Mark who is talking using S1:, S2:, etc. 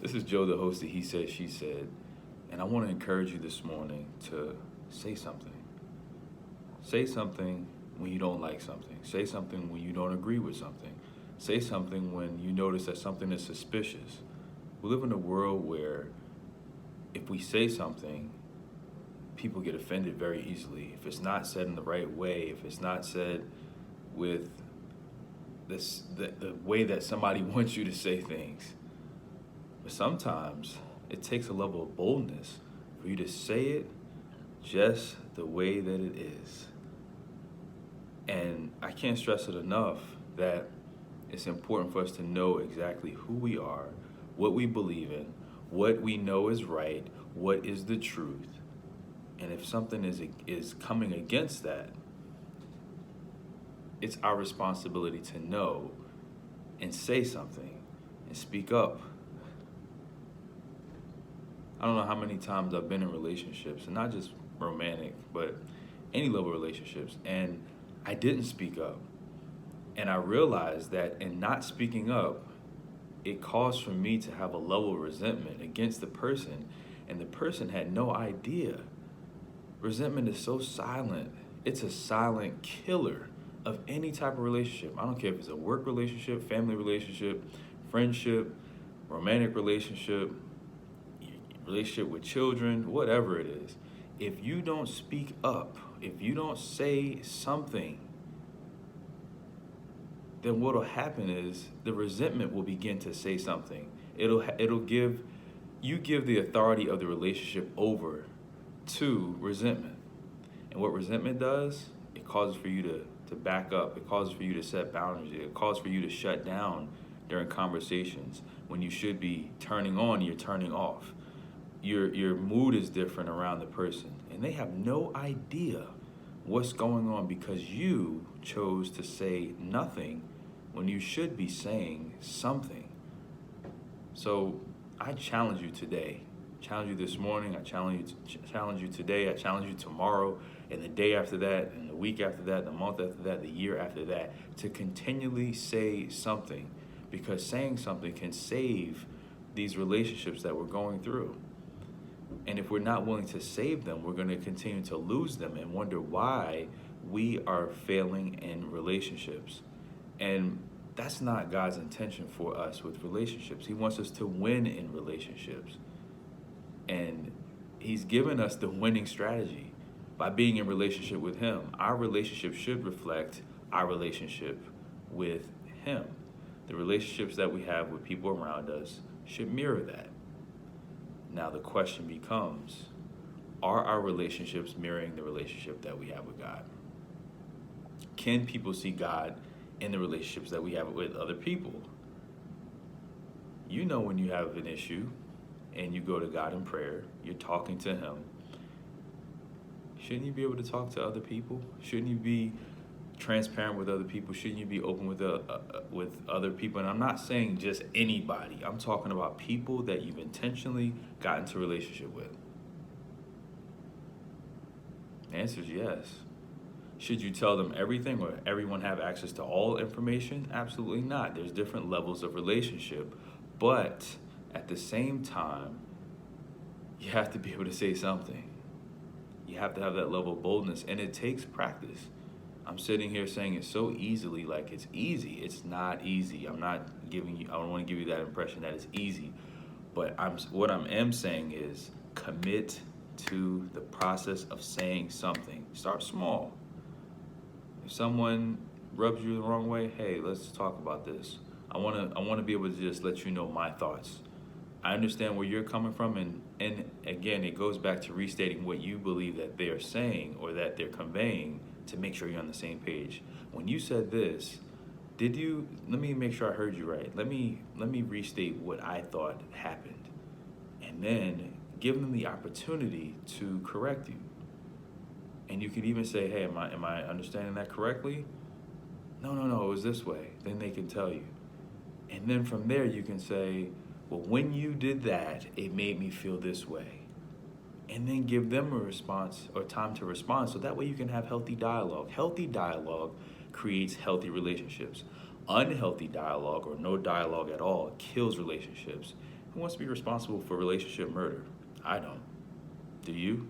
S1: This is Joe, the host of He Said, She Said, and I want to encourage you this morning to say something. Say something when you don't like something. Say something when you don't agree with something. Say something when you notice that something is suspicious. We live in a world where if we say something, people get offended very easily. If it's not said in the right way, if it's not said with the way that somebody wants you to say things. But sometimes it takes a level of boldness for you to say it just the way that it is. And I can't stress it enough that it's important for us to know exactly who we are, what we believe in, what we know is right, what is the truth. And if something is coming against that, it's our responsibility to know and say something and speak up. I don't know how many times I've been in relationships, and not just romantic, but any level of relationships, and I didn't speak up. And I realized that in not speaking up, it caused for me to have a level of resentment against the person, and the person had no idea. Resentment is so silent. It's a silent killer of any type of relationship. I don't care if it's a work relationship, family relationship, friendship, romantic relationship with children, whatever it is. If you don't speak up, if you don't say something, then what'll happen is the resentment will begin to say something. It'll give the authority of the relationship over to resentment. And what resentment does, it causes for you to back up. It causes for you to set boundaries. It causes for you to shut down during conversations. When you should be turning on, you're turning off. Your mood is different around the person, and they have no idea what's going on because you chose to say nothing when you should be saying something. So I challenge you today. Challenge you this morning. I challenge you today. I challenge you tomorrow, and the day after that, and the week after that, the month after that, the year after that, to continually say something, because saying something can save these relationships that we're going through. And if we're not willing to save them, we're going to continue to lose them and wonder why we are failing in relationships. And that's not God's intention for us with relationships. He wants us to win in relationships. And He's given us the winning strategy by being in relationship with Him. Our relationship should reflect our relationship with Him. The relationships that we have with people around us should mirror that. Now the question becomes, are our relationships mirroring the relationship that we have with God? Can people see God in the relationships that we have with other people? You know when you have an issue and you go to God in prayer, you're talking to Him. Shouldn't you be able to talk to other people? Shouldn't you be transparent with other people? Shouldn't you be open with other people? And I'm not saying just anybody. I'm talking about people that you've intentionally got into a relationship with. The answer is yes. Should you tell them everything or everyone have access to all information? Absolutely not. There's different levels of relationship. But at the same time, you have to be able to say something. You have to have that level of boldness, and it takes practice. I'm sitting here saying it so easily, like it's easy. It's not easy. I don't want to give you that impression that it's easy. But what I am saying is commit to the process of saying something. Start small. If someone rubs you the wrong way, hey, let's talk about this. I want to be able to just let you know my thoughts. I understand where you're coming from, and again, it goes back to restating what you believe that they are saying or that they're conveying, to make sure you're on the same page. When you said this, let me make sure I heard you right. Let me restate what I thought happened. And then give them the opportunity to correct you. And you could even say, hey, am I understanding that correctly? No, it was this way. Then they can tell you. And then from there you can say, well, when you did that, it made me feel this way. And then give them a response or time to respond, so that way you can have healthy dialogue. Healthy dialogue creates healthy relationships. Unhealthy dialogue or no dialogue at all kills relationships. Who wants to be responsible for relationship murder? I don't. Do you?